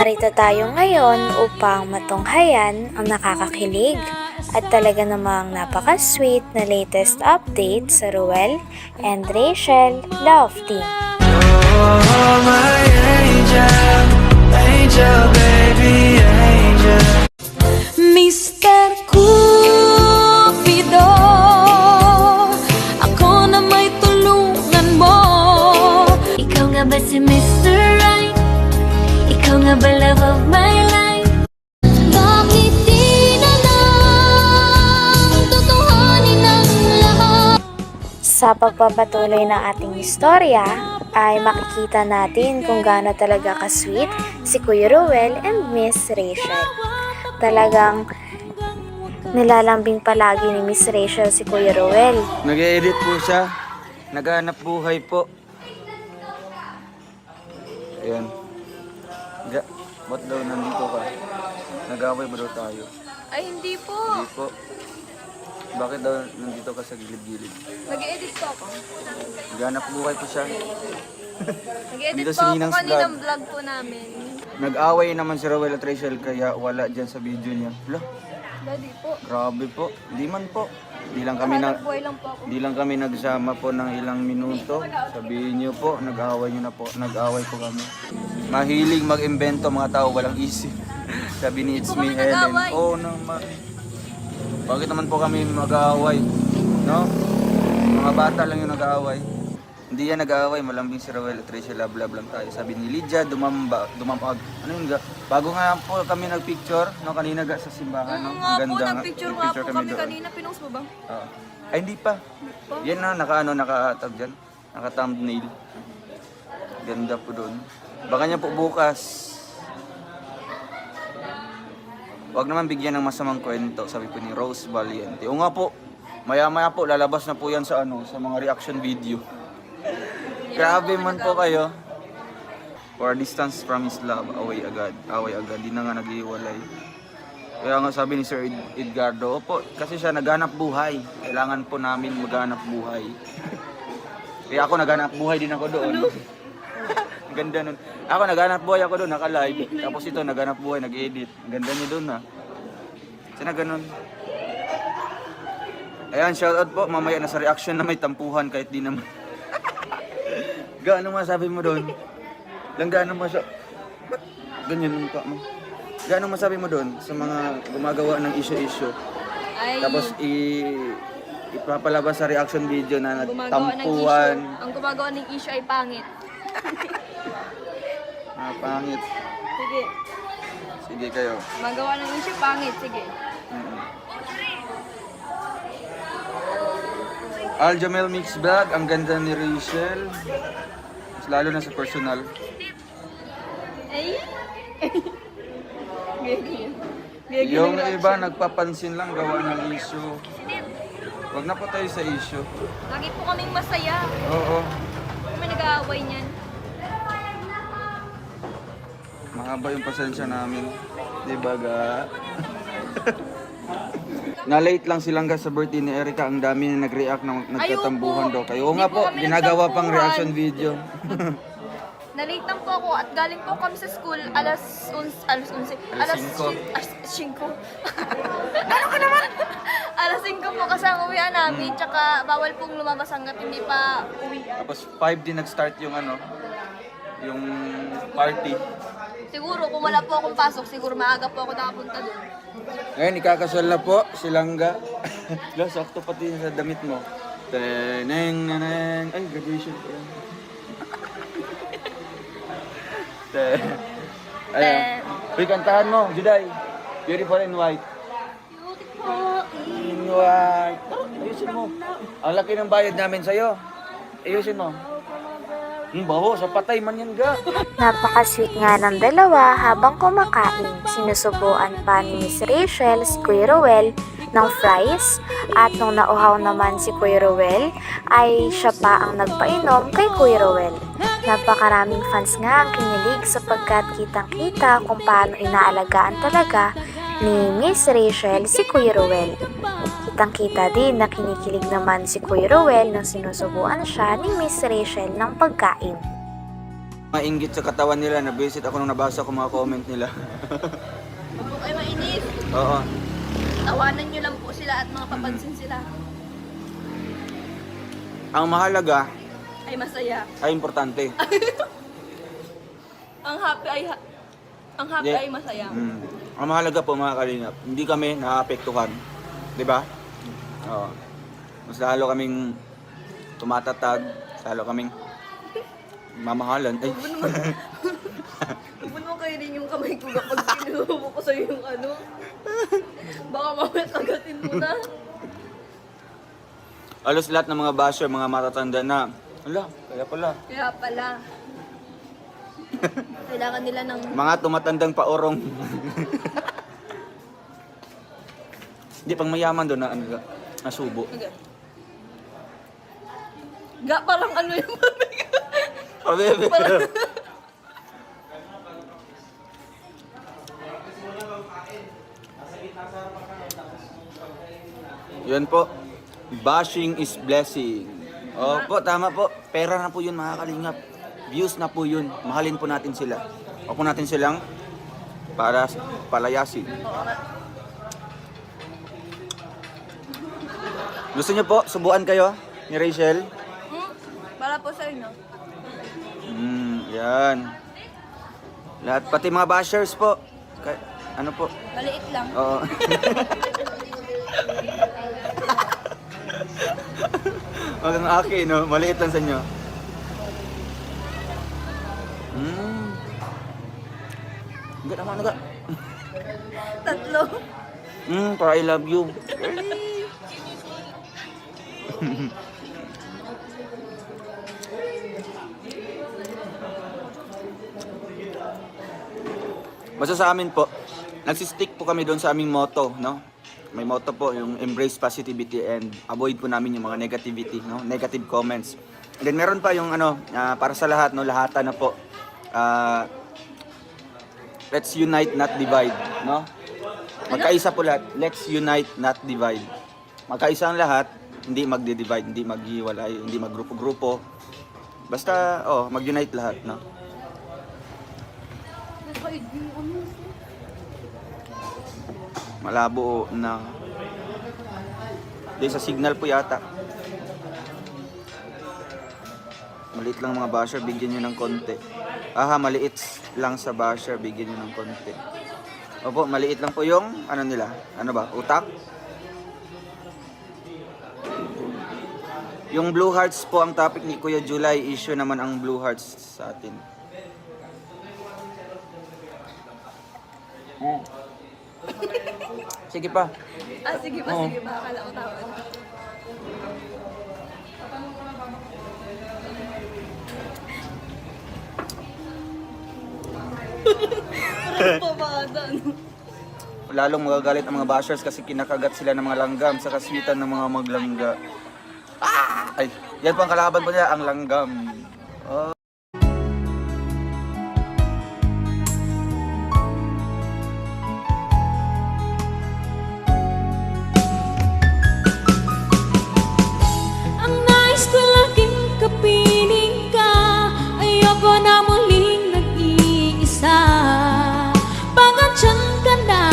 Narito tayo ngayon upang matunghayan ang nakakakilig at talaga namang napaka-sweet na latest update sa Ruel and Rachel Love Team. Oh, my angel, angel, baby, angel. Mr. Cupido, ako na may tulungan mo. Ikaw nga ba si Mr. Right? Ikaw nga ba love of my life? Bakit di na lang tutuhanin ang lahat? Sa pagpapatuloy ng ating istorya, ay makikita natin kung gaano talaga ka-sweet si Kuya Ruel and Miss Rachel. Talagang nilalambing palagi ni Miss Rachel si Kuya Ruel. Nag-edit po siya. Naghanap buhay po. Ayan. Ba't daw nandito ka? Nag-away ba daw tayo? Ay, hindi po. Hindi po. Bakit daw nandito ka sa gilid-gilid? Nag-edit po ako. Naghanap buhay po siya. Nag-edit Dito po si ako Ninang's kaninang vlog. vlog po namin. Nag-away naman si Ruel at Rachel kaya wala dyan sa video niya. Hala, Daddy po. grabe po. Di man po. Di lang kami Hanap buhay lang po ako. Di lang kami nagsama po ng ilang minuto. Sabihin niyo po, nag-away niyo na po. Nag-away po kami. Mahilig mag-imbento mga tao, walang isip. Sabi ni It's Me Kami Helen. nag-away. Oo naman. Bakit naman po kami mag-away? No? Mga bata lang yung nag-away. Hindi yan nag-away, malambing si Ruel at Rachel, love lang tayo. Sabi ni Lydia, dumambag. Ano yun ga? Bago nga po kami nag-picture, no, kanina ga sa simbahan, no? Nga po, nga. nag-picture nga po kami doon. kanina. Pinost mo ba? Oo. Ay, hindi pa. Yan na, naka-tag dyan. Naka-thumbnail. Ganda po doon. Baka niya po bukas. Huwag naman bigyan ng masamang kwento, sabi po ni Rose Valiente. O nga po, maya-maya po, lalabas na po yan sa sa mga reaction video. Grabe man po kayo. For distance from his love, away agad. Away agad, di na nga nag-iwalay. Kaya nga sabi ni Sir Edgardo, opo, kasi siya naghanap buhay. Kailangan po namin maghanap buhay. Kaya ako naghanap buhay din ako doon. Ang ganda nun. Ako naghanap buhay ako doon, naka-live. Tapos ito naghanap buhay, nag-edit. Ang ganda niya doon ha. Sana ganun. Ayan, shoutout po. Mamaya na sa reaction na may tampuhan kahit di naman. Gaano masabi mo doon? Gaano masabi? Ba't ganyan ang mukha mo? Gaano masabi mo doon sa mga gumagawa ng issue-issue? Ay, Tapos ipapalabas sa reaction video na gumagawa ng tampuhan. issue. Ang gumagawa ng issue ay pangit. Pangit. Sige. Sige kayo. Magawa ng issue, pangit. Sige. Aljamel Mix Vlog, ang ganda ni Rachel. Mas lalo na sa personal. Ay! Yung iba nagpapansin lang gawa ng issue. Wag na po tayo sa issue. Lagi po kaming masaya. Oo. Kami nag-aaway niyan. Mahaba yung pasensya namin. Di ba ga? Na-late lang silang sa birthday ni Erica. Ang dami na nag-react na nagtatambuhan daw kayo. Oo nga Hindi po po, kami ginagawa pang nagtampuhan. reaction video. Nalate lang po ako at galing po kami sa school alas 5. Alas 5. Ano ka naman? Alas 5 po kasi ang uwian namin. Tsaka bawal pong lumabas hanggat hindi pa uwi. Tapos 5 din nag-start yung yung party. Siguro kung wala po akong pasok, siguro maaga po ako nakapunta doon. Ngayon, ikakasal na po si Langga. Lo, sakto pati sa damit mo. Teneng, neneng. Ay, graduation po yan. Ayan. Uy, kantahan mo, Juday. Beautiful in white. In white. Ayusin mo. Ang laki ng bayad namin sa'yo. Ayusin mo. Baho, sa patay man yan ga. Napaka-sweet nga ng dalawa habang kumakain. Sinusubuan pa ni Miss Rachel si Kuya Ruel ng fries at nung nauhaw naman si Kuya Ruel ay siya pa ang nagpainom kay Kuya Ruel. Napakaraming fans nga ang kinilig sapagkat kitang-kita kung paano inaalagaan talaga ni Miss Rachel si Kuya Ruel. Kitang-kita din na kinikilig naman si Kuya Ruel nang sinusubuan siya ni Miss Rachel ng pagkain. Mainggit sa katawan nila, nabisit ako nung nabasa ko mga comment nila. Huwag po kayo mainis. Oo. Tawanan nyo lang po sila at mga papansin sila. Ang mahalaga Ay masaya. ay importante. Ang happy Yeah. ay masaya. Ang mahalaga po mga kalingap, hindi kami naapektuhan. Di ba? Oo. Mas lalo kaming tumatatag, lalo kaming mamahalan. Ay. Huwag mo kayo rin yung kamay ko kapag sinubo ko sa'yo yung ano. Baka mamaya kagatin mo na. Alos lahat ng mga basher, mga matatanda na, ala, kaya pala. Kaya pala. Kailangan nila ng... Mga tumatandang paorong. Hindi, pang mayaman doon na, nasubo. Okay. Parang ano yung mami ko. Oh, bebe. Yun po. Bashing is blessing. Opo, tama po. Pera na po yun mga kalingap. Views na po yun. Mahalin po natin sila. Huwag po natin silang para palayasin. Gusto niyo po, subuan kayo ni Rachel? Para po sa inyo. Yan. Lahat, pati mga bashers po. Ano po? Maliit lang. Oo. Wag ang akin, no? Maliit lang sa inyo. Enggak naman, enggak. Tatlo. Para I love you. Basta sa amin po, nagsistick po kami doon sa aming motto, no? May motto po, yung embrace positivity and avoid po namin yung mga negativity, no? Negative comments. And then meron pa yung ano, para sa lahat, no? Lahatan na po. Let's unite, not divide, no? Magkaisa po lahat. Let's unite, not divide. Magkaisa ang lahat, hindi magdi-divide, hindi maghiwalay, hindi maggrupo-grupo. Basta, mag-unite lahat, no? Malabo na. Di sa signal po yata. Maliit lang mga basher, bigyan nyo ng konti. Maliit lang sa basher, bigyan nyo ng konti. Opo, maliit lang po yung, ano nila, ano ba, utak? Yung Blue Hearts po ang topic ni Kuya July, issue naman ang Blue Hearts sa atin. Sige pa. Sige pa, Oo. sige pa. Akala ko tama na. Parang pamada, no? Lalong magagalit ang mga bashers kasi kinakagat sila ng mga langgam sa kaswitan ng mga maglangga. Ay, yan po ang kalaban po niya, ang langgam. Ang nais ko laging kapiling ka. Ayoko na muling nag-iisa. Pagandyan ka na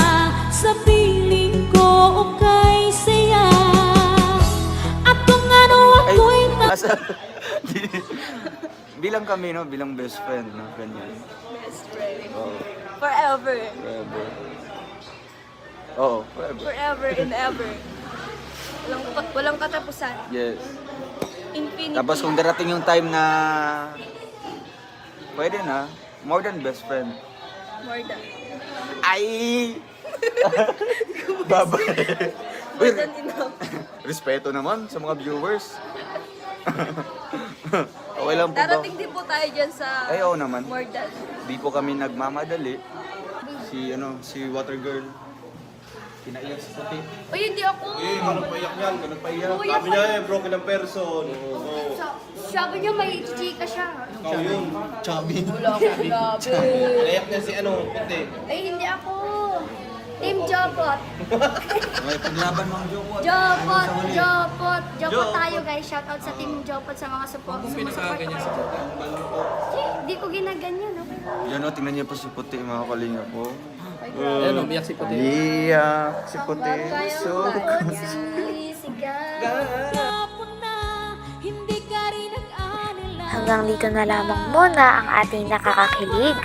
sa piling ko o kay saya. At kung ano ako'y Asa? Bilang kami, no? Bilang best friend, no? Ganyan. Best friend. Oo, Forever. forever. Oo, forever. Forever and ever. Walang katapusan. Yes. Infinity. Tapos kung darating yung time na pwede na, more than best friend. More than. Ay! Babay. More than enough. Respeto naman sa mga viewers. Okay lang po ba? Darating din po tayo dyan sa Ay, oo naman. more than. Di po kami nagmamadali. Si Water Girl. Pinaiyak si Puti. Uy, hindi ako. Ganun paiyak yan, ganun paiyak. Kuya, Sabi niya broken ng person. Oo. Sabi niya may chika siya. Ikaw yun. Chubby. Wala akong sinabi. Naiyak niya si ano, puti. Ay, hindi ako. Team Jopot. May paglaban mga jowa. Jopot tayo guys. Shoutout sa Team Jopot sa mga support. Di ko ginaganyan, okay? Yan o, tingnan niyo po si Puti, mga kalinga po. Ayun, umiyak si Puti. Iyak si Puti. So, Hindi ka rin nag-alala. Hanggang dito na lamang muna ang ating nakakakilig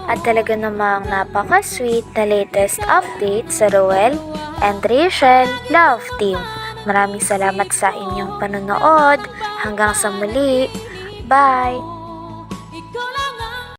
at talaga namang napaka-sweet na latest update sa Roel and Rachel Love Team. Maraming salamat sa inyong panonood. Hanggang sa muli. Bye!